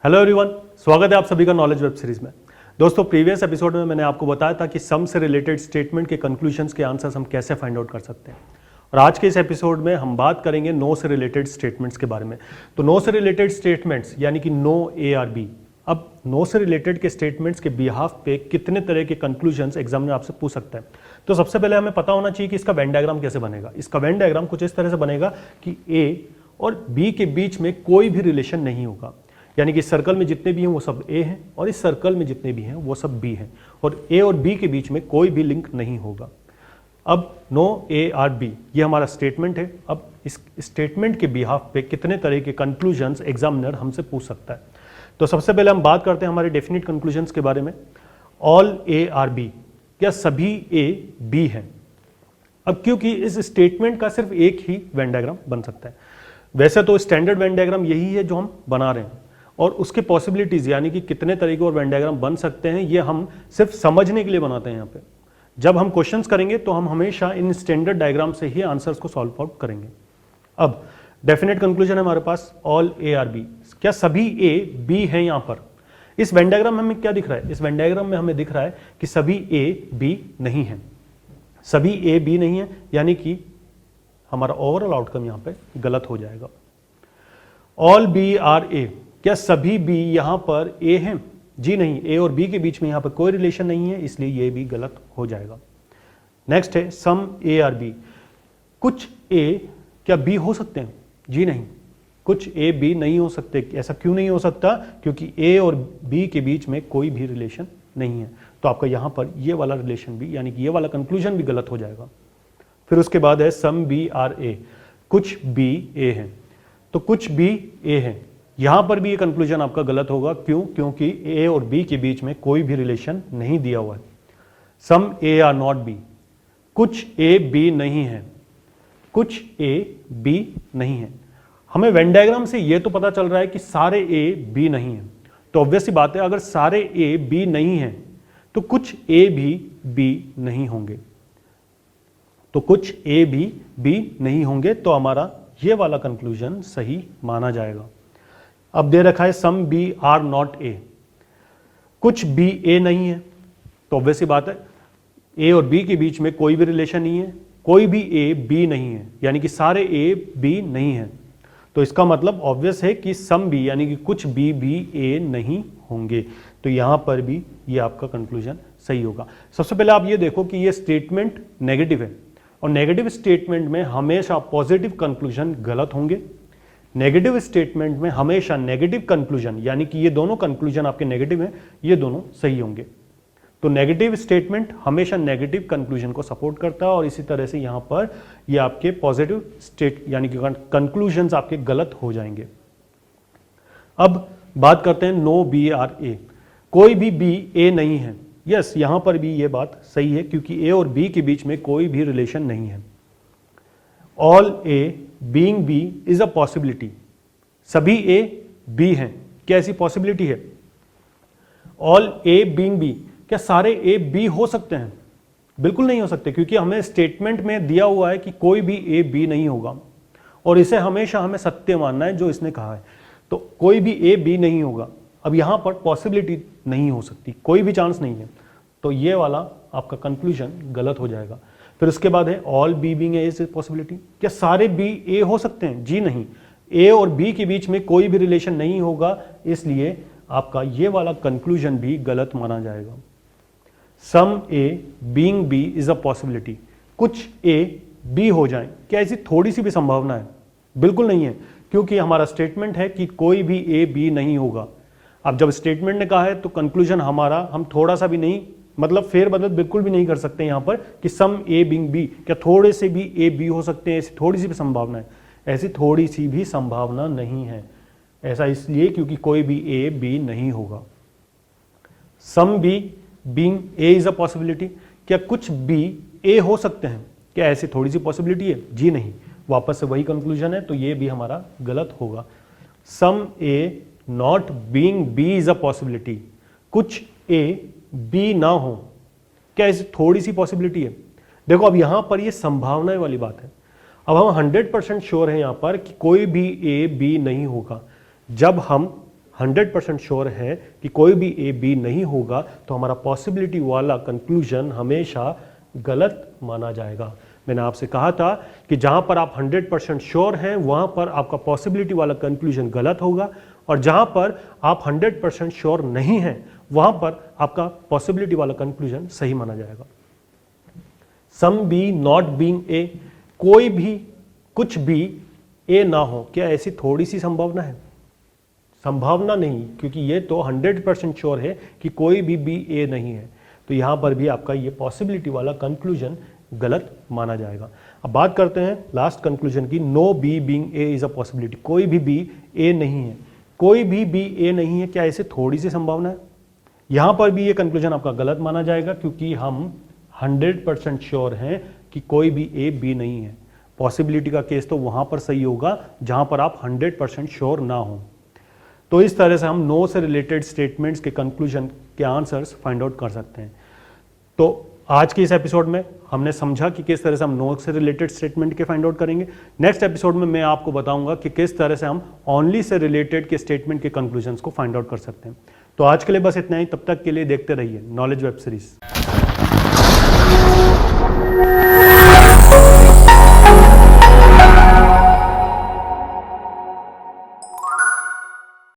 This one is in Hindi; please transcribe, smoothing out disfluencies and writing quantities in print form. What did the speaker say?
हेलो एवरीवन, स्वागत है आप सभी का नॉलेज वेब सीरीज में। दोस्तों, प्रीवियस एपिसोड में मैंने आपको बताया था कि सम से रिलेटेड स्टेटमेंट के कंक्लूजन्स के आंसर्स हम कैसे फाइंड आउट कर सकते हैं। और आज के इस एपिसोड में हम बात करेंगे नो से रिलेटेड स्टेटमेंट्स के बारे में। तो नो से रिलेटेड स्टेटमेंट्स यानी कि नो ए आर बी। अब नो से रिलेटेड के स्टेटमेंट्स के बिहाफ पे कितने तरह के कंक्लूजन्स एग्जामिनर आपसे पूछ सकता है। तो सबसे पहले हमें पता होना चाहिए कि इसका वेन डायग्राम कैसे बनेगा। इसका वेन डायग्राम कुछ इस तरह से बनेगा कि ए और बी के बीच में कोई भी रिलेशन नहीं होगा, यानी कि सर्कल में जितने भी हैं वो सब ए हैं और इस सर्कल में जितने भी हैं वो सब बी हैं और ए और बी के बीच में कोई भी लिंक नहीं होगा। अब नो ए आर बी ये हमारा स्टेटमेंट है। अब इस स्टेटमेंट के बिहाफ पे कितने तरह के कंक्लूजन्स एग्जामिनर हमसे पूछ सकता है। तो सबसे पहले हम बात करते हैं हमारे डेफिनेट कंक्लूजन्स के बारे में। ऑल ए आर बी, क्या सभी ए बी हैं। अब क्योंकि इस स्टेटमेंट का सिर्फ एक ही वेन डायग्राम बन सकता है। वैसे तो स्टैंडर्ड वेन डायग्राम यही है जो हम बना रहे हैं और उसके पॉसिबिलिटीज यानी कि कितने तरीके और वेन डायग्राम बन सकते हैं ये हम सिर्फ समझने के लिए बनाते हैं। यहाँ पे जब हम क्वेश्चंस करेंगे तो हम हमेशा इन स्टैंडर्ड डायग्राम से ही आंसर्स को सॉल्व आउट करेंगे। अब डेफिनेट कंक्लूजन है हमारे पास ऑल ए आर बी, क्या सभी ए बी हैं। यहाँ पर इस वेन डायग्राम में हमें क्या दिख रहा है, इस वेन डायग्राम में हमें दिख रहा है कि सभी ए बी नहीं है। सभी ए बी नहीं है यानी कि हमारा ओवरऑल आउटकम यहाँ पे गलत हो जाएगा। ऑल बी आर ए, क्या सभी बी यहां पर ए हैं। जी नहीं, ए और बी के बीच में यहां पर कोई रिलेशन नहीं है, इसलिए ये भी गलत हो जाएगा। नेक्स्ट है सम ए आर बी, कुछ ए क्या बी हो सकते हैं। जी नहीं, कुछ ए बी नहीं हो सकते। ऐसा क्यों नहीं हो सकता, क्योंकि ए और बी के बीच में कोई भी रिलेशन नहीं है। तो आपका यहां पर ये वाला रिलेशन भी यानी कि ये वाला कंक्लूजन भी गलत हो जाएगा। फिर उसके बाद है सम बी आर ए, कुछ बी ए हैं। तो कुछ बी ए हैं, यहां पर भी ये कंक्लूजन आपका गलत होगा। क्यों, क्योंकि ए और बी के बीच में कोई भी रिलेशन नहीं दिया हुआ है। सम ए आर नॉट बी, कुछ ए बी नहीं है। कुछ ए बी नहीं है, हमें वेन डायग्राम से ये तो पता चल रहा है कि सारे ए बी नहीं है। तो ऑब्वियस सी बात है, अगर सारे ए बी नहीं है तो कुछ ए भी बी नहीं होंगे। तो कुछ ए भी बी नहीं होंगे, तो हमारा ये वाला कंक्लूजन सही माना जाएगा। अब दे रखा है some B are not A, कुछ बी ए नहीं है। तो ऑब्वियस सी बात है, ए और बी के बीच में कोई भी रिलेशन नहीं है, कोई भी ए बी नहीं है, यानी कि सारे ए बी नहीं है। तो इसका मतलब ऑब्वियस है कि सम बी यानी कि कुछ बी भी ए नहीं होंगे। तो यहां पर भी ये आपका कंक्लूजन सही होगा। सबसे पहले आप ये देखो कि ये स्टेटमेंट नेगेटिव है और नेगेटिव स्टेटमेंट में हमेशा पॉजिटिव कंक्लूजन गलत होंगे। नेगेटिव स्टेटमेंट में हमेशा नेगेटिव कंक्लूजन यानी कि ये दोनों कंक्लूजन आपके नेगेटिव हैं, ये दोनों सही होंगे। तो नेगेटिव स्टेटमेंट हमेशा नेगेटिव कंक्लूजन को सपोर्ट करता है और इसी तरह से यहां पर ये आपके पॉजिटिव स्टेट यानी कि कंक्लूजन्स आपके गलत हो जाएंगे। अब बात करते हैं नो बी आर ए, कोई भी बी ए नहीं है। यस, यहां पर भी ये बात सही है क्योंकि ए और बी के बीच में कोई भी रिलेशन नहीं है। All A being B is a possibility, सभी ए बी हैं। क्या ऐसी पॉसिबिलिटी है। ऑल ए बीइंग बी, क्या सारे ए बी हो सकते हैं। बिल्कुल नहीं हो सकते, क्योंकि हमें स्टेटमेंट में दिया हुआ है कि कोई भी ए बी नहीं होगा और इसे हमेशा हमें सत्य मानना है जो इसने कहा है। तो कोई भी ए बी नहीं होगा। अब यहां पर पॉसिबिलिटी नहीं हो सकती, कोई भी चांस नहीं है। तो ये वाला आपका कंक्लूजन गलत हो जाएगा। फिर उसके बाद है all B being A is a possibility, क्या सारे बी ए हो सकते हैं। जी नहीं, ए और बी के बीच में कोई भी रिलेशन नहीं होगा, इसलिए आपका ये वाला कंक्लूजन भी गलत माना जाएगा। Some A being B is a possibility, कुछ ए बी हो जाएं, क्या ऐसी थोड़ी सी भी संभावना है। बिल्कुल नहीं है, क्योंकि हमारा स्टेटमेंट है कि कोई भी ए बी नहीं होगा। अब जब स्टेटमेंट ने कहा है तो कंक्लूजन हमारा हम थोड़ा सा भी नहीं, मतलब फेरबदल बिल्कुल भी नहीं कर सकते यहां पर कि सम ए बीइंग बी, क्या थोड़े से भी ए बी हो सकते हैं, ऐसी थोड़ी सी भी संभावना है। ऐसी थोड़ी सी भी संभावना नहीं है। ऐसा इसलिए क्योंकि कोई भी ए बी नहीं होगा। Some B being A is a possibility, क्या कुछ बी ए हो सकते हैं। क्या ऐसी थोड़ी सी पॉसिबिलिटी है। जी नहीं, वापस से वही कंक्लूजन है, तो ये भी हमारा गलत होगा। Some A not being B is a possibility, कुछ ए बी ना हो, क्या ऐसी थोड़ी सी पॉसिबिलिटी है। देखो अब यहां पर ये संभावना वाली बात है। अब हम 100% श्योर है यहां पर कि कोई भी ए बी नहीं होगा। जब हम 100% श्योर है कि कोई भी ए बी नहीं होगा तो हमारा पॉसिबिलिटी वाला कंक्लूजन हमेशा गलत माना जाएगा। मैंने आपसे कहा था कि जहां पर आप 100% श्योर हैं वहां पर आपका पॉसिबिलिटी वाला कंक्लूजन गलत होगा, और जहां पर आप 100% श्योर नहीं हैं वहां पर आपका पॉसिबिलिटी वाला कंक्लूजन सही माना जाएगा। Some B not being A, कोई भी कुछ भी ए ना हो, क्या ऐसी थोड़ी सी संभावना है? संभावना नहीं, क्योंकि ये तो 100% श्योर है कि कोई भी बी ए नहीं है, तो यहां पर भी आपका ये पॉसिबिलिटी वाला कंक्लूजन गलत माना जाएगा। अब बात करते हैं लास्ट कंक्लूजन की, no B being A is a possibility, कोई भी बी ए नहीं है, कोई भी बी ए नहीं है, क्या ऐसे थोड़ी सी संभावना है? यहां पर भी ये कंक्लूजन आपका गलत माना जाएगा, क्योंकि हम 100% श्योर हैं कि कोई भी ए बी नहीं है। पॉसिबिलिटी का केस तो वहां पर सही होगा जहां पर आप 100% श्योर ना हो। तो इस तरह से हम नो से रिलेटेड स्टेटमेंट्स के कंक्लूजन के आंसर्स फाइंड आउट कर सकते हैं। तो आज के इस एपिसोड में हमने समझा कि किस तरह से हम नो से रिलेटेड स्टेटमेंट के फाइंड आउट करेंगे। नेक्स्ट एपिसोड में मैं आपको बताऊंगा कि किस तरह से हम ओनली से रिलेटेड के स्टेटमेंट के कंक्लूजन्स को फाइंड आउट कर सकते हैं। तो आज के लिए बस इतना ही, तब तक के लिए देखते रहिए नॉलेज वेब सीरीज।